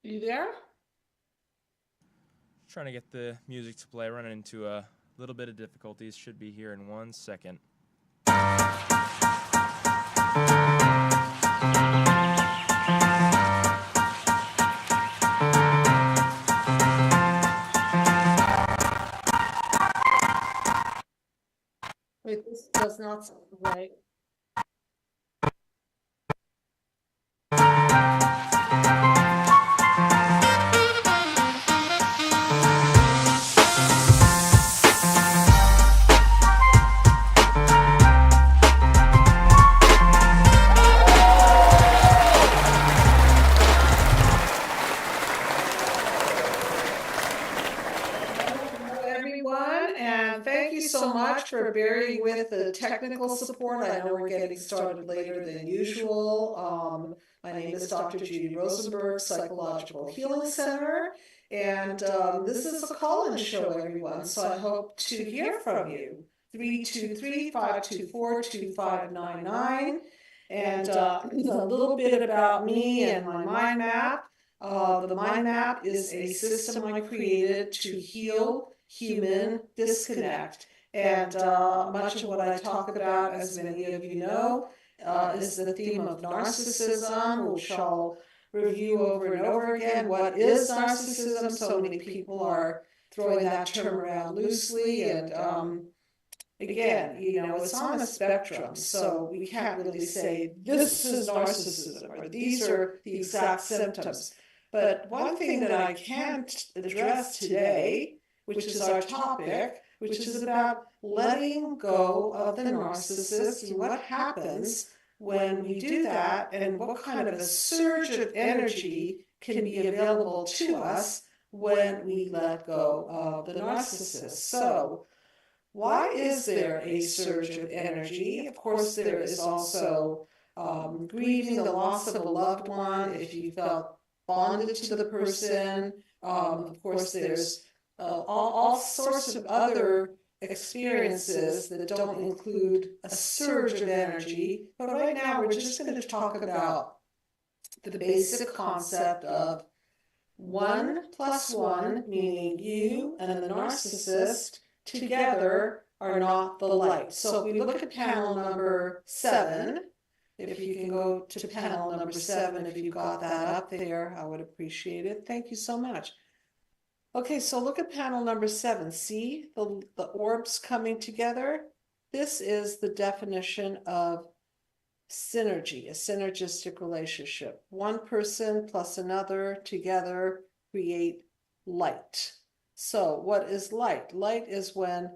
You there? Trying to get the music to play, running into a little bit of difficulties. Should be here in 1 second. Wait, this does not sound right. Everyone, and thank you so much for bearing with the technical support. I know we're getting started later than usual. My name is Dr. Judy Rosenberg, Psychological Healing Center, and this is a call-in show, everyone, so I hope to hear from you. 323-524-2599, and a little bit about me and my mind map. The mind map is a system I created to heal human disconnect. And much of what I talk about, as many of you know, is the theme of narcissism, which I'll review over and over again. What is narcissism? So many people are throwing that term around loosely, and again, it's on a spectrum, so we can't really say this is narcissism or these are the exact symptoms. But one thing that I can't address today, which is our topic, which is about letting go of the narcissist and what happens when we do that, and what kind of a surge of energy can be available to us when we let go of the narcissist. So, why is there a surge of energy? Of course, there is also grieving the loss of a loved one if you felt bonded to the person. Of course, there's all sorts of other experiences that don't include a surge of energy. But right now, we're just going to talk about the basic concept of 1+1, meaning you and the narcissist together are not the light. So if we look at panel number 7, if you can go to panel number 7, if you got that up there, I would appreciate it. Thank you so much. Okay, so look at panel number 7. See the orbs coming together? This is the definition of synergy, a synergistic relationship. One person plus another together create light. So what is light? Light is when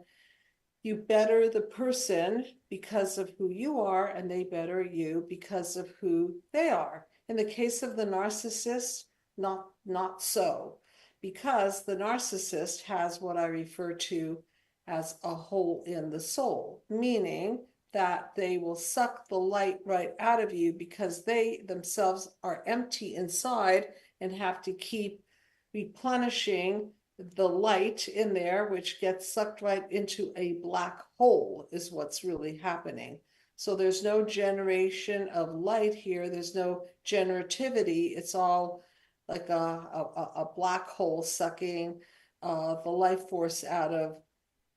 you better the person because of who you are, and they better you because of who they are. In the case of the narcissist, not so, because the narcissist has what I refer to as a hole in the soul, meaning that they will suck the light right out of you because they themselves are empty inside and have to keep replenishing the light in there, which gets sucked right into a black hole, is what's really happening. So there's no generation of light here. There's no generativity. It's all like a black hole sucking the life force out of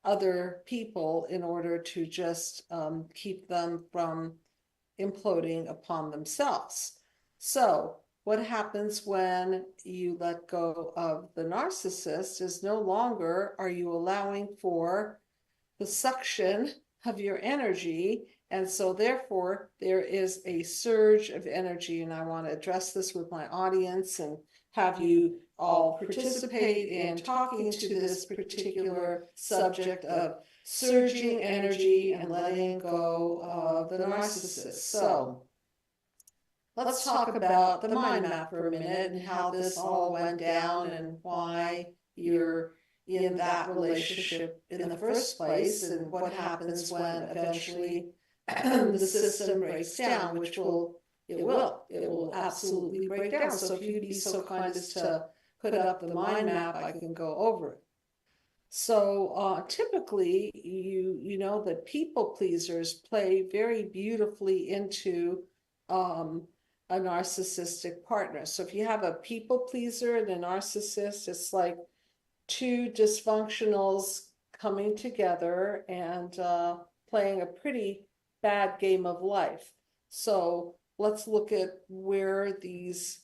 other people in order to just keep them from imploding upon themselves. So what happens when you let go of the narcissist is no longer are you allowing for the suction of your energy, and so therefore there is a surge of energy. And I want to address this with my audience and have you all participate in talking to this particular subject of surging energy and letting go of the narcissist. So let's talk about the mind map for a minute and how this all went down and why you're in that relationship in the first place, and what happens when eventually the system breaks down, which it will absolutely break down. So if you'd be so kind as to put up the mind map, I can go over it. So typically, you know that people pleasers play very beautifully into a narcissistic partner. So if you have a people pleaser and a narcissist, it's like two dysfunctionals coming together and playing a pretty bad game of life. So let's look at where these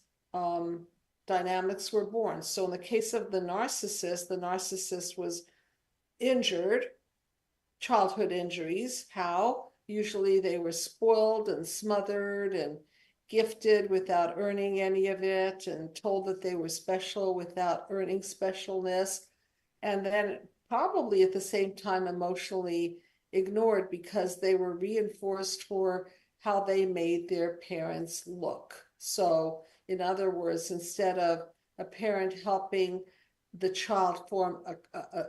dynamics were born. So in the case of the narcissist was injured, childhood injuries. How? Usually they were spoiled and smothered and gifted without earning any of it, and told that they were special without earning specialness, and then probably at the same time emotionally ignored because they were reinforced for how they made their parents look. So in other words, instead of a parent helping the child form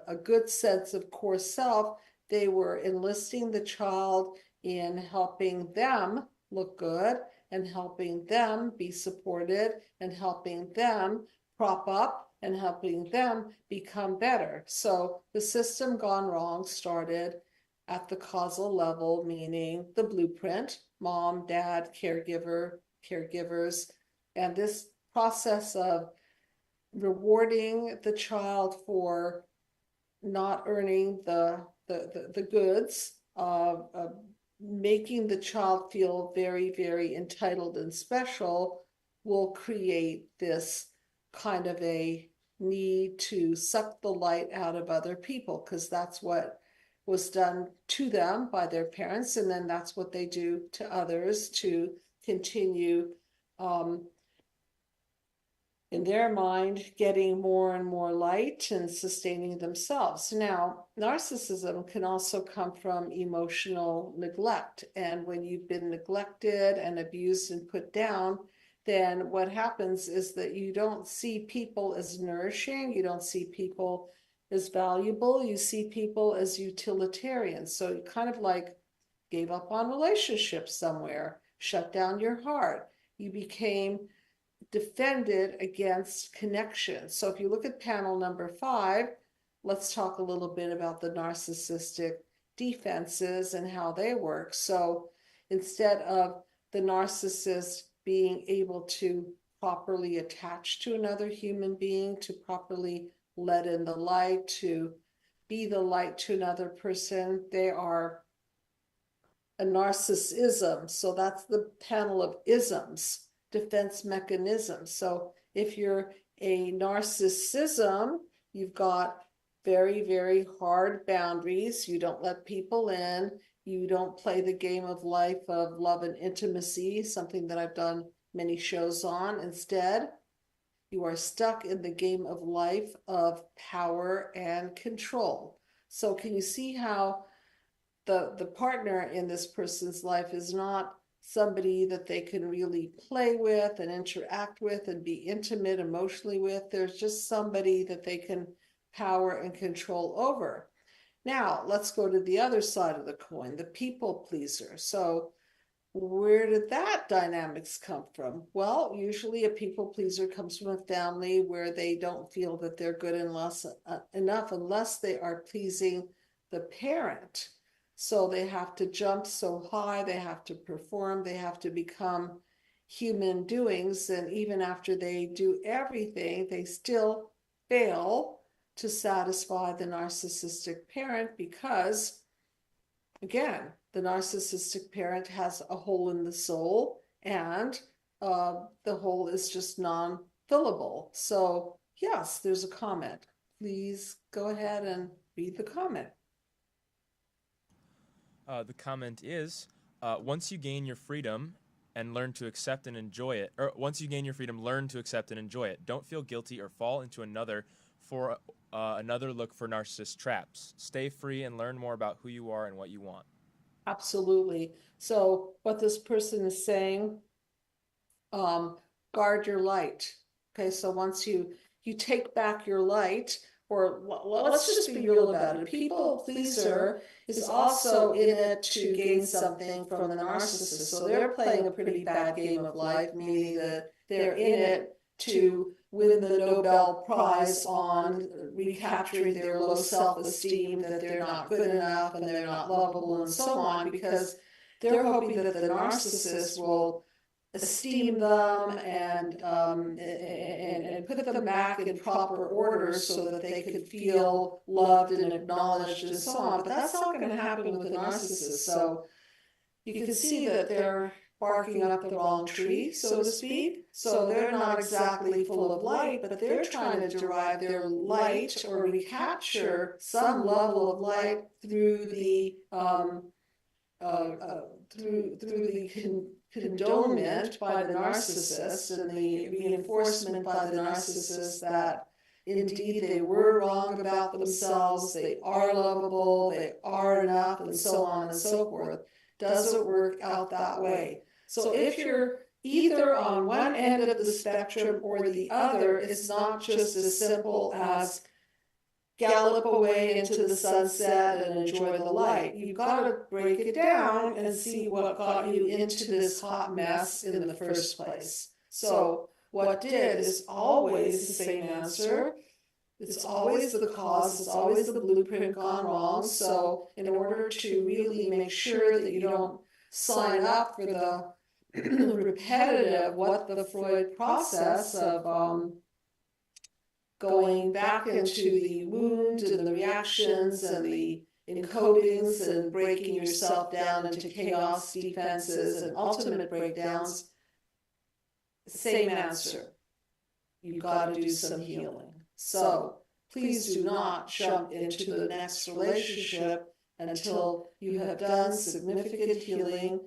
a good sense of core self, they were enlisting the child in helping them look good and helping them be supported and helping them prop up and helping them become better. So the system gone wrong started at the causal level, meaning the blueprint, mom, dad, caregiver, caregivers, and this process of rewarding the child for not earning the goods, making the child feel very, very entitled and special, will create this kind of a need to suck the light out of other people, because that's what was done to them by their parents, and then that's what they do to others to continue in their mind, getting more and more light and sustaining themselves. Now, narcissism can also come from emotional neglect. And when you've been neglected and abused and put down, then what happens is that you don't see people as nourishing, you don't see people as valuable, you see people as utilitarian. So you kind of like gave up on relationships somewhere, shut down your heart. You became defended against connection. So if you look at panel number 5, let's talk a little bit about the narcissistic defenses and how they work. So instead of the narcissist being able to properly attach to another human being, to properly let in the light, to be the light to another person, they are a narcissism. So that's the panel of isms, defense mechanisms. So if you're a narcissism, you've got very, very hard boundaries. You don't let people in. You don't play the game of life of love and intimacy, something that I've done many shows on. Instead, you are stuck in the game of life of power and control. So can you see how the partner in this person's life is not somebody that they can really play with and interact with and be intimate emotionally with? There's just somebody that they can power and control over. Now, let's go to the other side of the coin, the people pleaser. So where did that dynamics come from? Well, usually a people pleaser comes from a family where they don't feel that they're good enough unless they are pleasing the parent. So they have to jump so high, they have to perform, they have to become human doings, and even after they do everything, they still fail to satisfy the narcissistic parent because, again, the narcissistic parent has a hole in the soul, and the hole is just non-fillable. So yes, there's a comment. Please go ahead and read the comment. The comment is, once you gain your freedom and learn to accept and enjoy it, or once you gain your freedom, learn to accept and enjoy it. Don't feel guilty or fall into another look for narcissist traps. Stay free and learn more about who you are and what you want. Absolutely. So what this person is saying, guard your light. Okay, so once you take back your light, or let's just be real about it. A people pleaser is also in it to gain something from the narcissist. So they're playing a pretty bad game of life, meaning that they're in it to win the Nobel Prize on recapturing their low self-esteem, that they're not good enough and they're not lovable and so on, because they're hoping that the narcissist will esteem them and put them back in proper order so that they could feel loved and acknowledged and so on. But that's not going to happen with a narcissist. So you can see that they're barking up the wrong tree, so to speak. So they're not exactly full of light, but they're trying to derive their light or recapture some level of light through the condonement by the narcissist and the reinforcement by the narcissist that indeed they were wrong about themselves, they are lovable, they are enough, and so on and so forth. Doesn't work out that way. So if you're either on one end of the spectrum or the other, it's not just as simple as gallop away into the sunset and enjoy the light. You've got to break it down and see what got you into this hot mess in the first place. So what did is always the same answer. It's always the cause, it's always the blueprint gone wrong. So in order to really make sure that you don't sign up for the repetitive, what the Freud process of going back into the wound and the reactions and the encodings and breaking yourself down into chaos, defenses, and ultimate breakdowns, same answer. You've got to do some healing. So please do not jump into the next relationship until you have done significant healing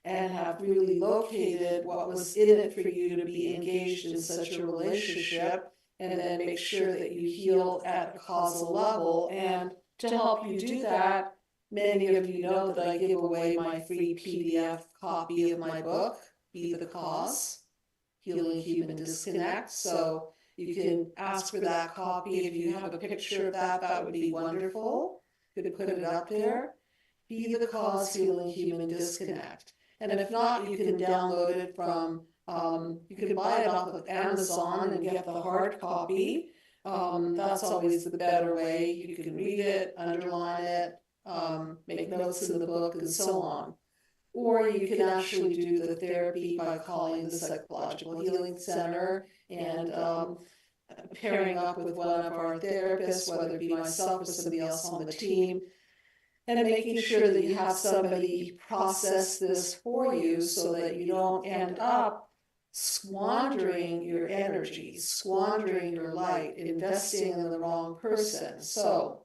and have really located what was in it for you to be engaged in such a relationship, and then make sure that you heal at a causal level. And to help you do that, many of you know that I give away my free PDF copy of my book, Be the Cause, Healing Human Disconnect. So you can ask for that copy. If you have a picture of that, that would be wonderful. You could put it up there. Be the Cause, Healing Human Disconnect. And if not, you can download it from, you can buy it off of Amazon and get the hard copy. That's always the better way. You can read it, underline it, make notes in the book, and so on. Or you can actually do the therapy by calling the Psychological Healing Center and pairing up with one of our therapists, whether it be myself or somebody else on the team, and making sure that you have somebody process this for you so that you don't end up squandering your energy, squandering your light, investing in the wrong person. So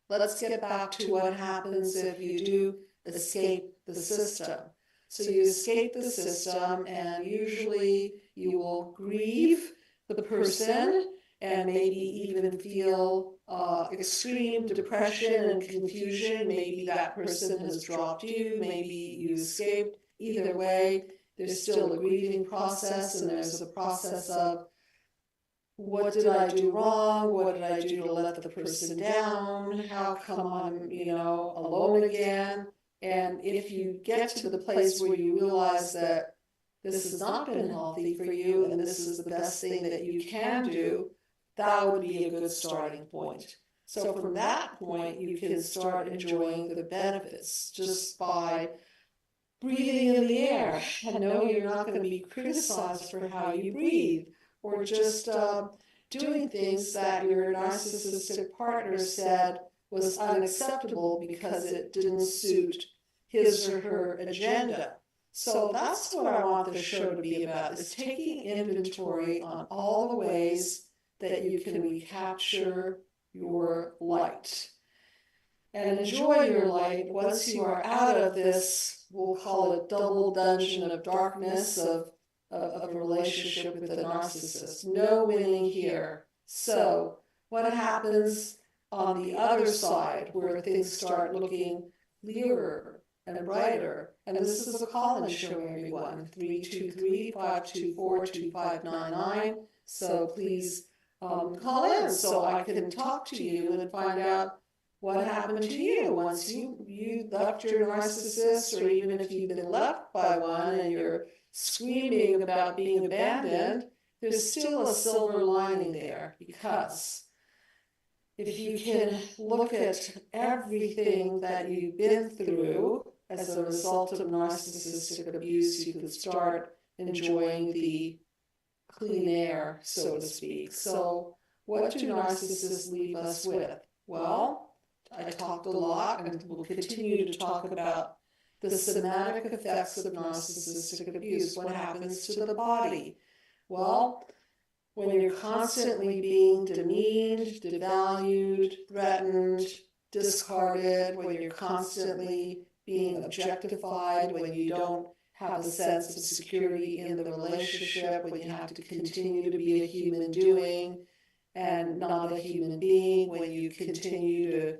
let's get back to what happens if you do escape the system. So you escape the system, and usually you will grieve the person and maybe even feel extreme depression and confusion. Maybe that person has dropped you, maybe you escaped. Either way, there's still a grieving process, and there's a process of, what did I do wrong? What did I do to let the person down? How come I'm, alone again? And if you get to the place where you realize that this has not been healthy for you and this is the best thing that you can do, that would be a good starting point. So from that point, you can start enjoying the benefits just by breathing in the air and know you're not going to be criticized for how you breathe, or just doing things that your narcissistic partner said was unacceptable because it didn't suit his or her agenda. So that's what I want the show to be about, is taking inventory on all the ways that you can recapture your light and enjoy your light once you are out of this, we'll call it double dungeon of darkness of a relationship with a narcissist. No winning here. So what happens on the other side, where things start looking clearer and brighter? And this is a call-in show, everyone, 323-524-2599. So please call in so I can talk to you and find out what happened to you once you left your narcissist, or even if you've been left by one and you're screaming about being abandoned, there's still a silver lining there, because if you can look at everything that you've been through as a result of narcissistic abuse, you could start enjoying the clean air, so to speak. So what do narcissists leave us with? Well, I talked a lot and will continue to talk about the somatic effects of narcissistic abuse. What happens to the body? Well, when you're constantly being demeaned, devalued, threatened, discarded, when you're constantly being objectified, when you don't have a sense of security in the relationship, when you have to continue to be a human doing and not a human being, when you continue to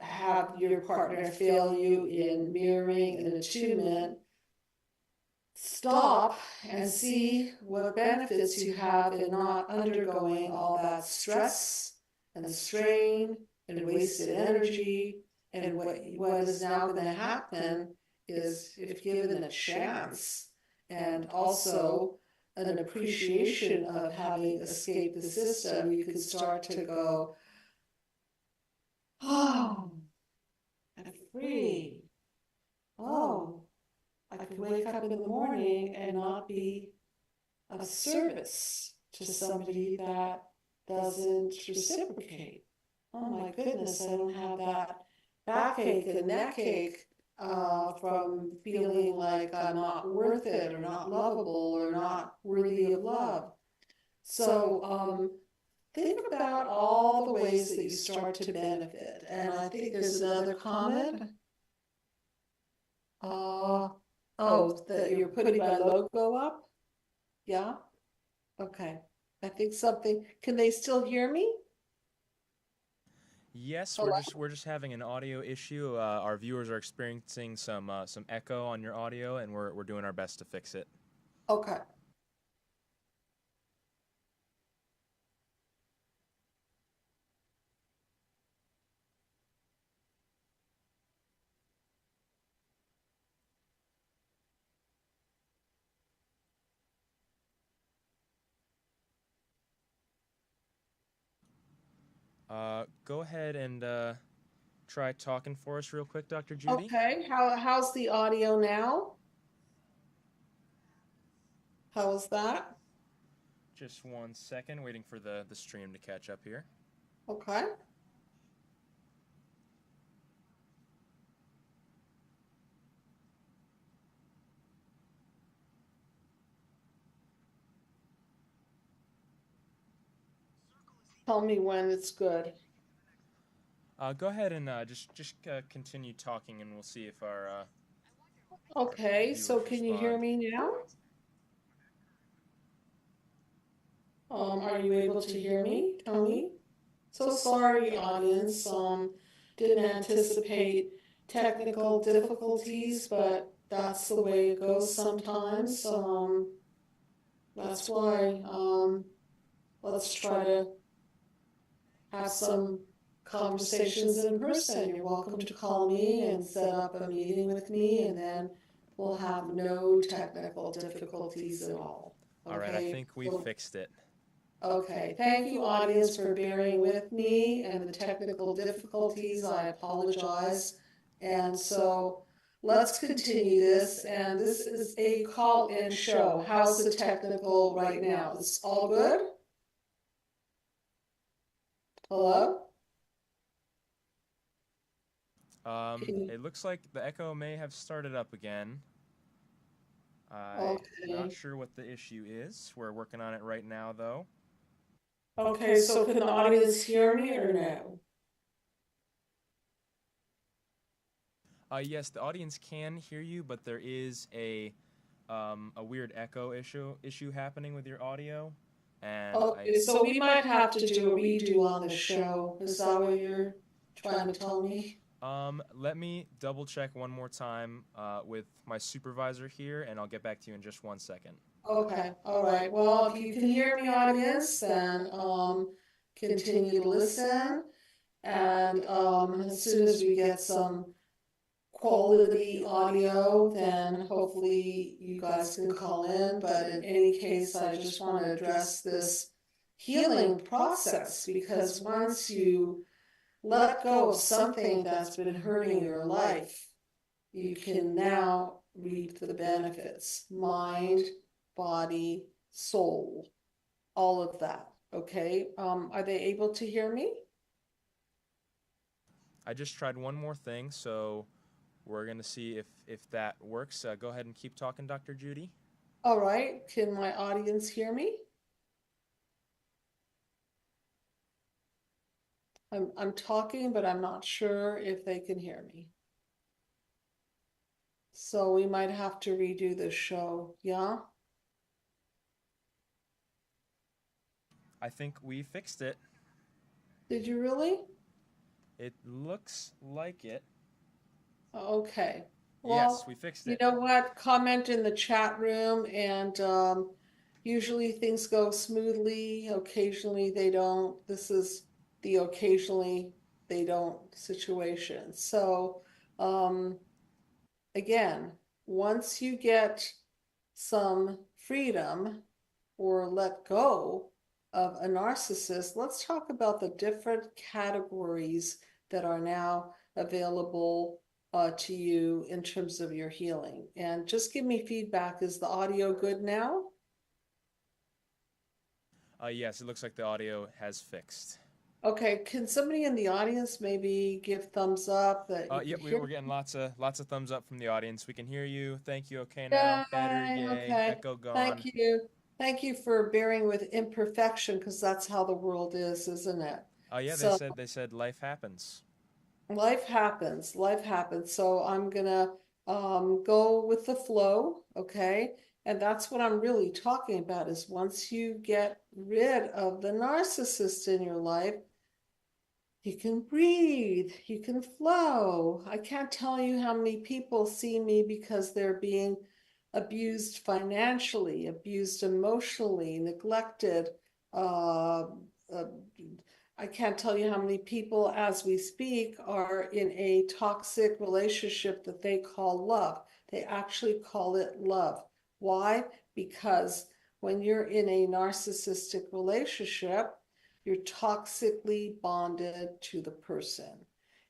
have your partner fail you in mirroring and attunement, stop and see what benefits you have in not undergoing all that stress and strain and wasted energy. And what is now going to happen is, if given a chance and also an appreciation of having escaped the system, you can start to go, oh, I'm free. Oh, I could wake up in the morning and not be of service to somebody that doesn't reciprocate. Oh my goodness, I don't have that backache and neckache from feeling like I'm not worth it or not lovable or not worthy of love. So think about all the ways that you start to benefit. And I think there's another comment. That you're putting my logo up? Yeah? Okay. I think something, can they still hear me? Yes, Hello? we're just having an audio issue. Our viewers are experiencing some echo on your audio, and we're doing our best to fix it. Okay. Go ahead and try talking for us real quick, Dr. Judy. Okay. How's the audio now? How is that? Just 1 second, waiting for the stream to catch up here. Okay. Tell me when it's good. Go ahead and just continue talking, and we'll see if our Okay, so viewers can you hear respond. me now? Are you able to hear me, Tony? So sorry, audience. Didn't anticipate technical difficulties, but that's the way it goes sometimes. That's why let's try to have some conversations in person. You're welcome to call me and set up a meeting with me, and then we'll have no technical difficulties at all. Okay? All right, I think we fixed it. Okay, thank you, audience, for bearing with me and the technical difficulties. I apologize. And so let's continue this. And this is a call-in show. How's the technical right now? Is all good? Hello? It looks like the echo may have started up again. I'm not sure what the issue is. We're working on it right now, though. Okay, so can the audience hear me or no? Yes, the audience can hear you, but there is a weird echo issue happening with your audio. And so we might have to do a redo on the show. Is that what you're trying to tell me? Let me double check one more time with my supervisor here, and I'll get back to you in just 1 second. Okay, all right. Well, if you can hear me, audience, then continue to listen. And as soon as we get some quality audio, then hopefully you guys can call in. But in any case, I just want to address this healing process, because once you let go of something that's been hurting your life, you can now reap the benefits. Mind, body, soul, all of that. Okay. Are they able to hear me? I just tried one more thing, so we're going to see if that works. Go ahead and keep talking, Dr. Judy. All right. Can my audience hear me? I'm talking, but I'm not sure if they can hear me. So we might have to redo this show. Yeah? I think we fixed it. Did you really? It looks like it. Okay. Well, Yes, we fixed you it. know what? Comment in the chat room, and usually things go smoothly. Occasionally they don't. This is the occasionally they don't situation. So, again, once you get some freedom or let go of a narcissist, let's talk about the different categories that are now available to you in terms of your healing. And just give me feedback. Is the audio good now? Yes, it looks like the audio has fixed. Okay, can somebody in the audience maybe give thumbs up that you Yep, can hear? we're getting lots of thumbs up from the audience. We can hear you. Thank you. Okay now. Better. Yay. Okay. Echo Thank gone. you. Thank you for bearing with imperfection, because that's how the world is, isn't it? Yeah, So they said life happens. life happens. Life happens. So I'm gonna go with the flow, okay? And that's what I'm really talking about, is once you get rid of the narcissist in your life, you can breathe, you can flow. I can't tell you how many people see me because they're being abused financially, abused emotionally, neglected. Uh, uh, I can't tell you how many people, as we speak, are in a toxic relationship that they call love. They actually call it love. Why? Because when you're in a narcissistic relationship, you're toxically bonded to the person,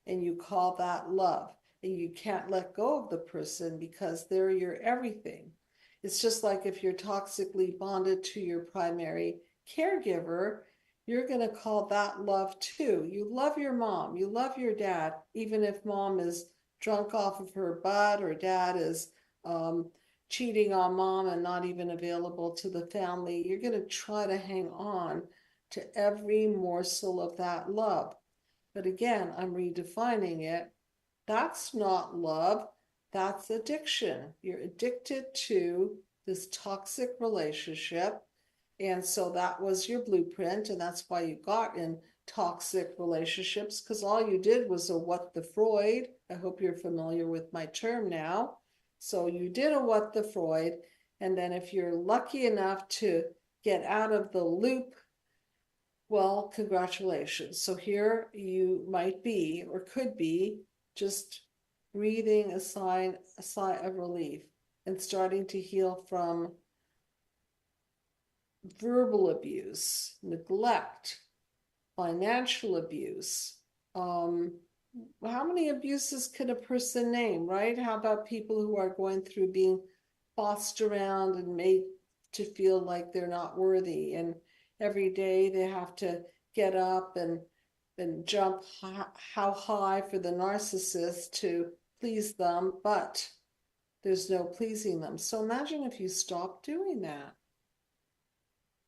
and you call that love. And you can't let go of the person because they're your everything. It's just like if you're toxically bonded to your primary caregiver, you're going to call that love too. You love your mom, you love your dad, even if mom is drunk off of her butt or dad is cheating on mom and not even available to the family. You're going to try to hang on to every morsel of that love. But again, I'm redefining it. That's not love, that's addiction. You're addicted to this toxic relationship. And so that was your blueprint, and that's why you got in toxic relationships, because all you did was a what the Freud. I hope you're familiar with my term now. So you did a what the Freud, and then if you're lucky enough to get out of the loop, well, congratulations. So here you might be, or could be, just breathing a sigh of relief and starting to heal from verbal abuse, neglect, financial abuse. How many abuses could a person name, right? How about people who are going through being bossed around and made to feel like they're not worthy, and every day they have to get up and jump how high for the narcissist to please them, but there's no pleasing them. So imagine if you stop doing that.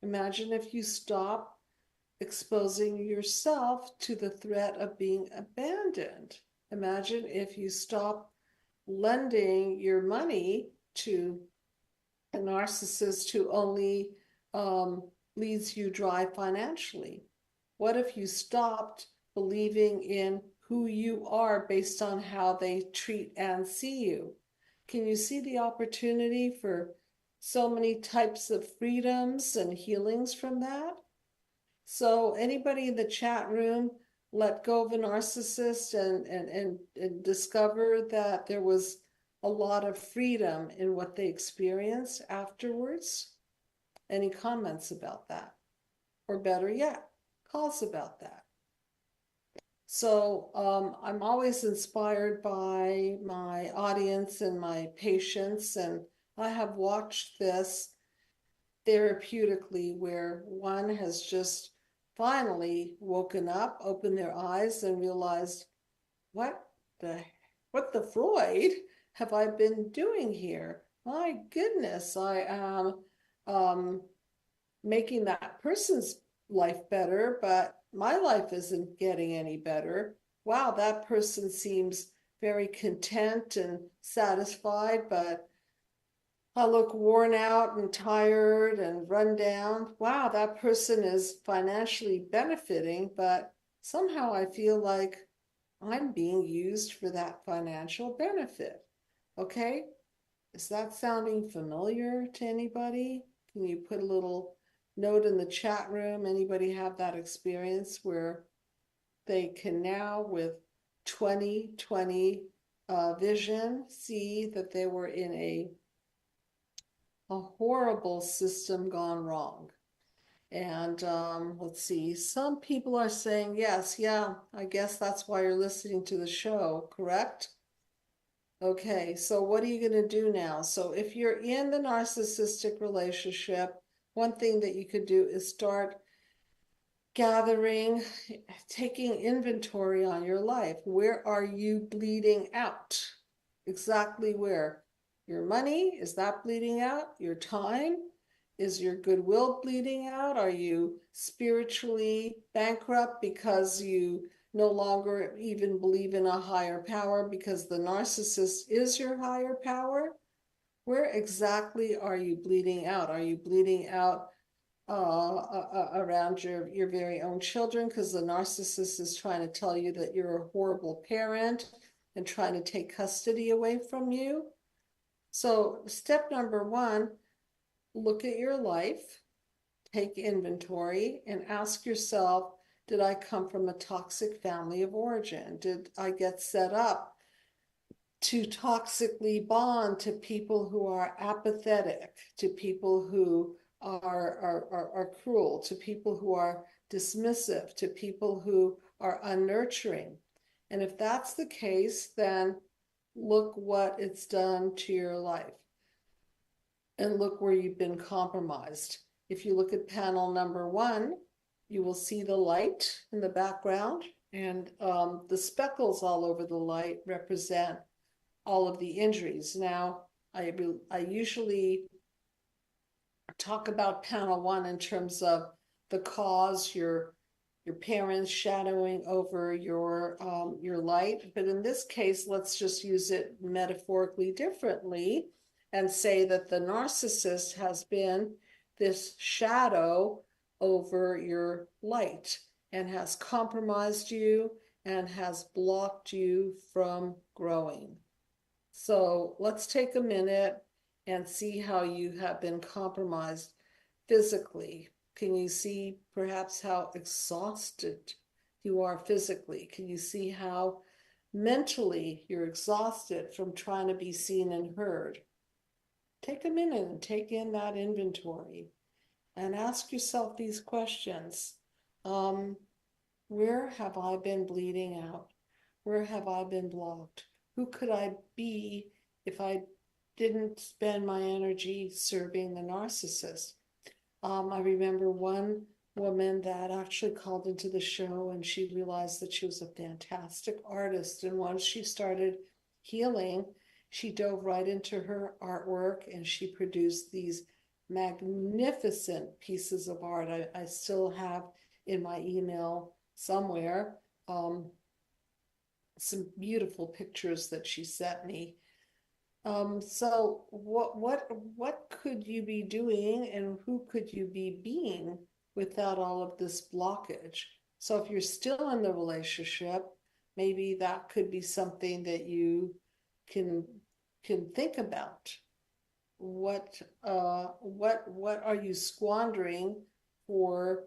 Imagine if you stop exposing yourself to the threat of being abandoned. Imagine if you stop lending your money to a narcissist who only leads you dry financially. What if you stopped believing in who you are based on how they treat and see you? Can you see the opportunity for so many types of freedoms and healings from that? So anybody in the chat room let go of a narcissist and discover that there was a lot of freedom in what they experienced afterwards? Any comments about that? Or better yet, calls about that? So I'm always inspired by my audience and my patients, and I have watched this therapeutically where one has just finally woken up, opened their eyes, and realized, what the what the Freud have I been doing here? My goodness, I am making that person's life better, but my life isn't getting any better. Wow, that person seems very content and satisfied, but I look worn out and tired and run down. Wow, that person is financially benefiting, but somehow I feel like I'm being used for that financial benefit. Okay, is that sounding familiar to anybody? Can you put a little note in the chat room? Anybody have that experience where they can now, with 2020 vision, see that they were in a horrible system gone wrong? And let's see, some people are saying, yes, yeah, I guess that's why you're listening to the show, correct? Okay, so what are you going to do now? So if you're in the narcissistic relationship, one thing that you could do is start gathering, taking inventory on your life. Where are you bleeding out? Exactly where? Your money, is that bleeding out? Your time? Is your goodwill bleeding out? Are you spiritually bankrupt because you no longer even believe in a higher power because the narcissist is your higher power? Where exactly are you bleeding out? Are you bleeding out around your very own children because the narcissist is trying to tell you that you're a horrible parent and trying to take custody away from you? So step number one, look at your life, take inventory, and ask yourself, did I come from a toxic family of origin? Did I get set up to toxically bond to people who are apathetic, to people who are cruel, to people who are dismissive, to people who are unnurturing? And if that's the case, then look what it's done to your life and look where you've been compromised. If you look at panel number 1, you will see the light in the background, and the speckles all over the light represent all of the injuries. Now, I usually talk about panel 1 in terms of the cause, your parents shadowing over your light. But in this case, let's just use it metaphorically differently and say that the narcissist has been this shadow over your light and has compromised you and has blocked you from growing. So let's take a minute and see how you have been compromised physically. Can you see perhaps how exhausted you are physically? Can you see how mentally you're exhausted from trying to be seen and heard? Take a minute and take in that inventory and ask yourself these questions. Where have I been bleeding out? Where have I been blocked? Who could I be if I didn't spend my energy serving the narcissist? I remember one woman that actually called into the show, and she realized that she was a fantastic artist. And once she started healing, she dove right into her artwork, and she produced these magnificent pieces of art. I still have in my email somewhere some beautiful pictures that she sent me. So what could you be doing and who could you be being without all of this blockage? So if you're still in the relationship, maybe that could be something that you can think about. What are you squandering for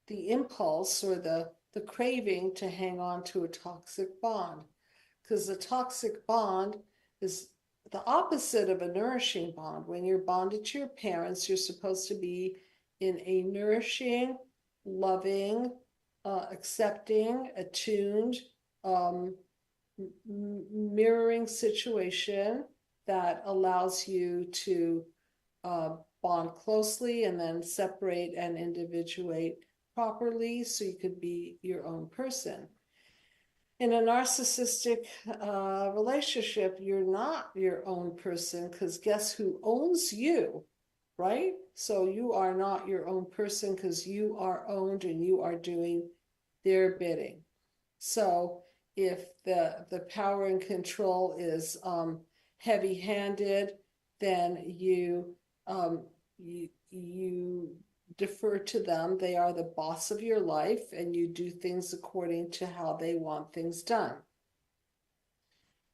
the impulse or the craving to hang on to a toxic bond? Because the toxic bond is the opposite of a nourishing bond. When you're bonded to your parents, you're supposed to be in a nourishing, loving, accepting, attuned, mirroring situation that allows you to bond closely and then separate and individuate properly so you could be your own person. In a narcissistic relationship, you're not your own person, because guess who owns you, right? So you are not your own person because you are owned and you are doing their bidding. So if the power and control is heavy-handed, then you defer to them. They are the boss of your life, and you do things according to how they want things done.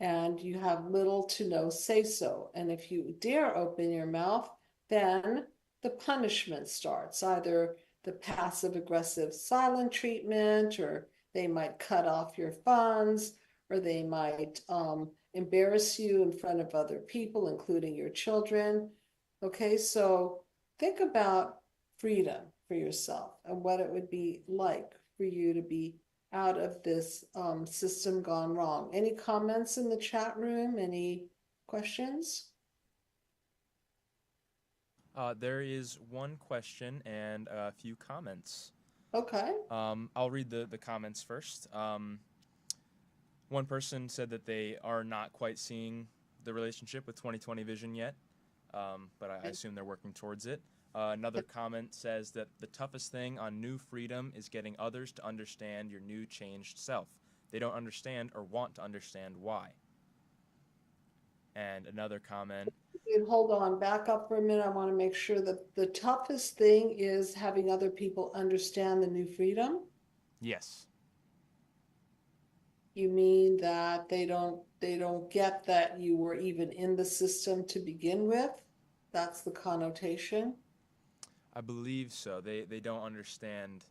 And you have little to no say-so. And if you dare open your mouth, then the punishment starts, either the passive-aggressive silent treatment, or they might cut off your funds, or they might embarrass you in front of other people, including your children. Okay, so think about freedom for yourself and what it would be like for you to be out of this system gone wrong. Any comments in the chat room? Any questions? There is one question and a few comments. Okay. I'll read the comments first. One person said that they are not quite seeing the relationship with 2020 vision yet, but I assume they're working towards it. Another comment says that the toughest thing on new freedom is getting others to understand your new changed self. They don't understand or want to understand why. And another comment. Hold on, back up for a minute. I want to make sure that the toughest thing is having other people understand the new freedom. Yes. You mean that they don't get that you were even in the system to begin with? That's the connotation? I believe so. They don't understand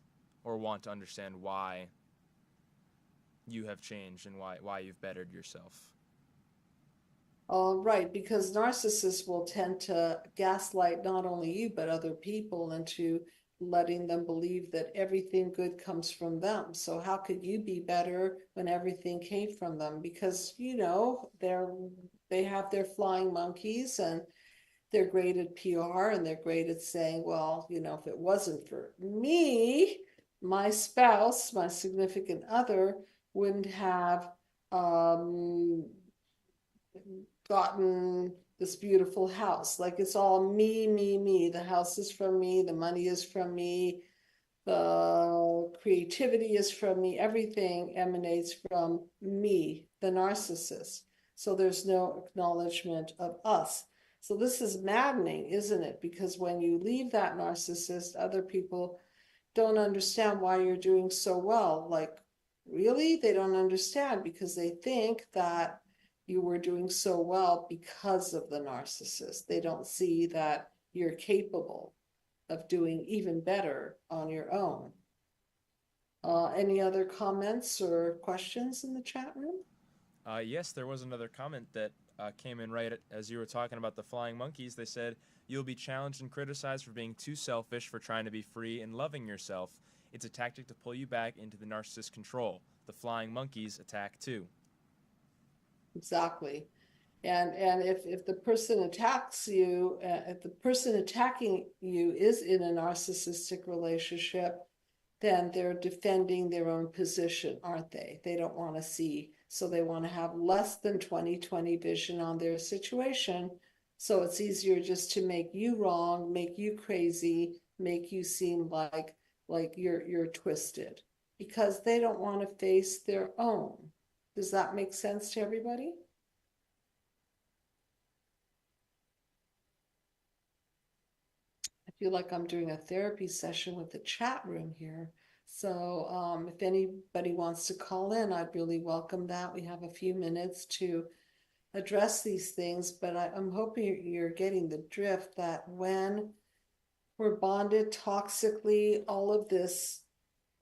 or want to understand why you have changed and why you've bettered yourself. Right, because narcissists will tend to gaslight not only you, but other people into letting them believe that everything good comes from them. So how could you be better when everything came from them? Because, you know, they have their flying monkeys, and they're great at PR, and they're great at saying, well, you know, if it wasn't for me, my spouse, my significant other, wouldn't have gotten this beautiful house. Like, it's all me, me, me. The house is from me, the money is from me, the creativity is from me, everything emanates from me, the narcissist. So there's no acknowledgement of us. So this is maddening, isn't it? Because when you leave that narcissist, other people don't understand why you're doing so well. Like, really? They don't understand because they think that you were doing so well because of the narcissist. They don't see that you're capable of doing even better on your own. Any other comments or questions in the chat room? Yes, there was another comment that came in right as you were talking about the flying monkeys. They said, you'll be challenged and criticized for being too selfish, for trying to be free and loving yourself. It's a tactic to pull you back into the narcissist control. The flying monkeys attack too. Exactly. And if the person attacks you, if the person attacking you is in a narcissistic relationship, then they're defending their own position, aren't they? They don't want to see, so they want to have less than 20/20 vision on their situation. So it's easier just to make you wrong, make you crazy, make you seem like you're twisted, because they don't want to face their own. Does that make sense to everybody? I feel like I'm doing a therapy session with the chat room here. So if anybody wants to call in, I'd really welcome that. We have a few minutes to address these things, but I'm hoping you're getting the drift that when we're bonded toxically, all of this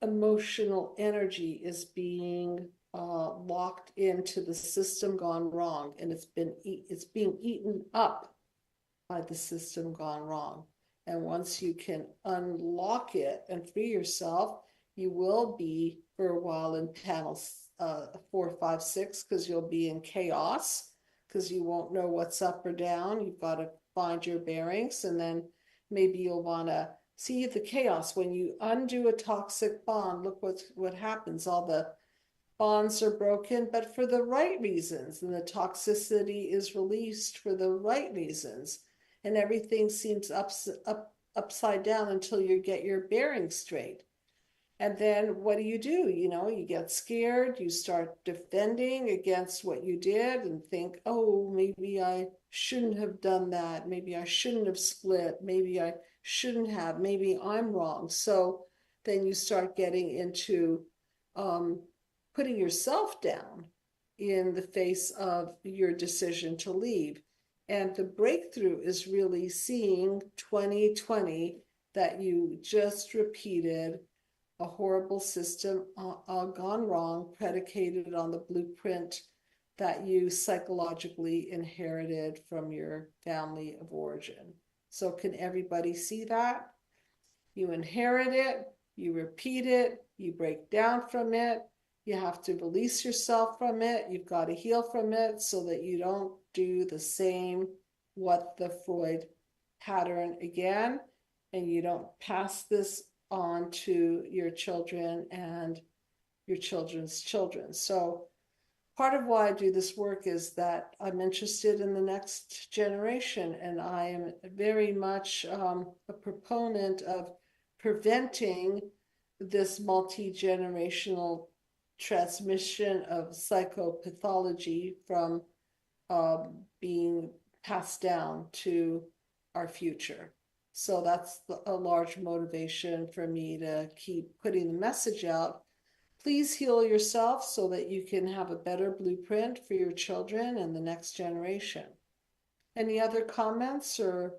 emotional energy is being locked into the system gone wrong, and it's being eaten up by the system gone wrong. And once you can unlock it and free yourself, you will be for a while in panels 4, 5, 6, because you'll be in chaos, because you won't know what's up or down. You've got to find your bearings, and then maybe you'll want to see the chaos. When you undo a toxic bond, look what happens. All the bonds are broken, but for the right reasons, and the toxicity is released for the right reasons, and everything seems upside down until you get your bearings straight. And then what do? You get scared, you start defending against what you did and think, oh, maybe I shouldn't have done that. Maybe I shouldn't have split. Maybe I shouldn't have. Maybe I'm wrong. So then you start getting into putting yourself down in the face of your decision to leave. And the breakthrough is really seeing 2020 that you just repeated a horrible system gone wrong, predicated on the blueprint that you psychologically inherited from your family of origin. So can everybody see that? You inherit it, you repeat it, you break down from it, you have to release yourself from it, you've got to heal from it so that you don't do the same what the Freud pattern again, and you don't pass this on to your children and your children's children. So part of why I do this work is that I'm interested in the next generation, and I am very much a proponent of preventing this multi-generational transmission of psychopathology from being passed down to our future. So that's a large motivation for me to keep putting the message out. Please heal yourself so that you can have a better blueprint for your children and the next generation. Any other comments or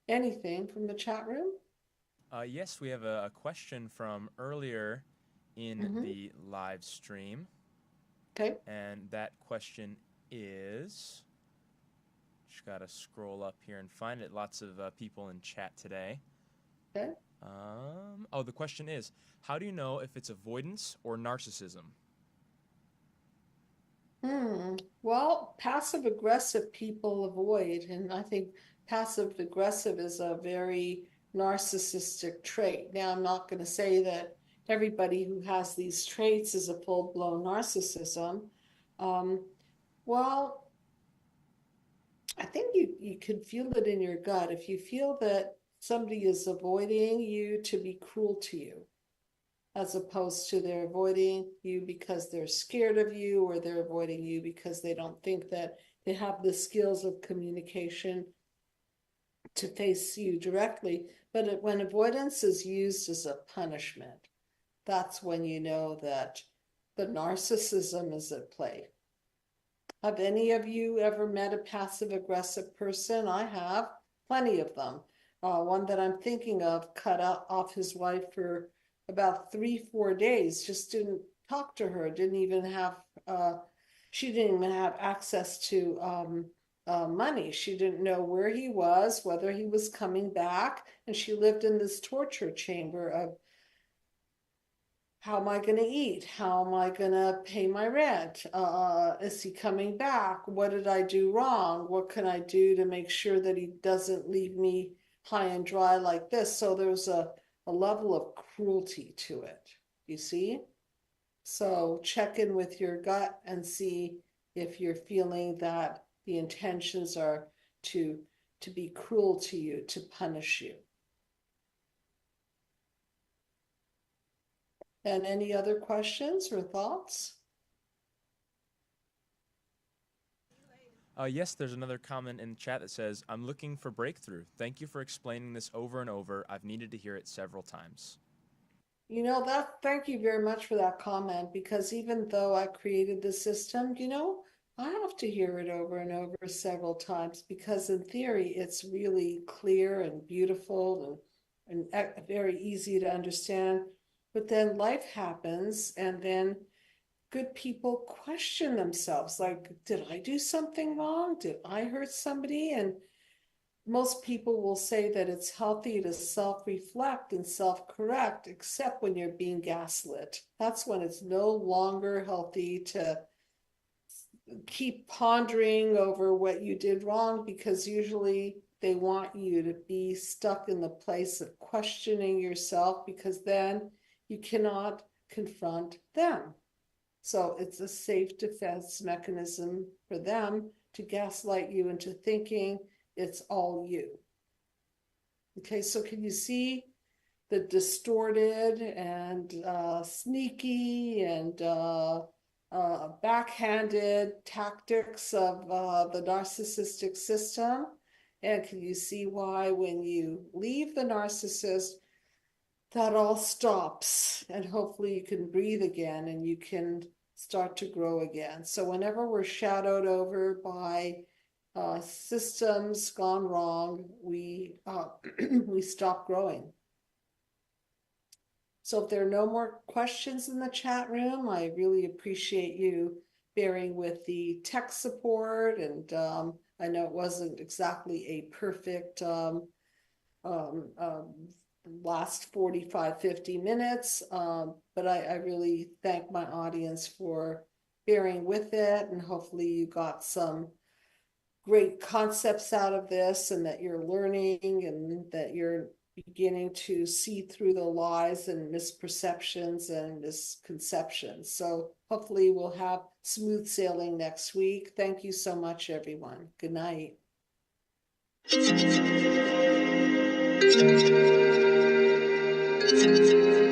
anything from the chat room? Yes, we have a question from earlier in the live stream. Okay. And that question is, just got to scroll up here and find it. Lots of people in chat today. Okay. The question is, how do you know if it's avoidance or narcissism? Well, passive-aggressive people avoid, and I think passive-aggressive is a very narcissistic trait. Now, I'm not going to say that everybody who has these traits is a full-blown narcissism. Well, I think you can feel it in your gut. If you feel that somebody is avoiding you to be cruel to you, as opposed to they're avoiding you because they're scared of you, or they're avoiding you because they don't think that they have the skills of communication to face you directly. But when avoidance is used as a punishment, that's when you know that the narcissism is at play. Have any of you ever met a passive-aggressive person? I have, plenty of them. One that I'm thinking of cut off his wife for about 3-4 days, just didn't talk to her, she didn't even have access to money. She didn't know where he was, whether he was coming back, and she lived in this torture chamber of, how am I going to eat? How am I going to pay my rent? Is he coming back? What did I do wrong? What can I do to make sure that he doesn't leave me high and dry like this? So there's a level of cruelty to it, you see? So check in with your gut and see if you're feeling that the intentions are to be cruel to you, to punish you. And any other questions or thoughts? Yes, there's another comment in the chat that says, I'm looking for breakthrough. Thank you for explaining this over and over. I've needed to hear it several times. Thank you very much for that comment, because even though I created the system, I have to hear it over and over several times, because in theory, it's really clear and beautiful and very easy to understand. But then life happens, and then good people question themselves, like, did I do something wrong? Did I hurt somebody? And most people will say that it's healthy to self-reflect and self-correct, except when you're being gaslit. That's when it's no longer healthy to keep pondering over what you did wrong, because usually they want you to be stuck in the place of questioning yourself, because then you cannot confront them. So it's a safe defense mechanism for them to gaslight you into thinking it's all you. Okay, so can you see the distorted and sneaky and backhanded tactics of the narcissistic system? And can you see why when you leave the narcissist, that all stops, and hopefully you can breathe again and you can start to grow again? So whenever we're shadowed over by systems gone wrong, we stop growing. So if there are no more questions in the chat room, I really appreciate you bearing with the tech support. And I know it wasn't exactly a perfect last 45, 50 minutes, but I really thank my audience for bearing with it, and hopefully you got some great concepts out of this, and that you're learning, and that you're beginning to see through the lies and misperceptions and misconceptions. So hopefully we'll have smooth sailing next week. Thank you so much, everyone. Good night. Thank you.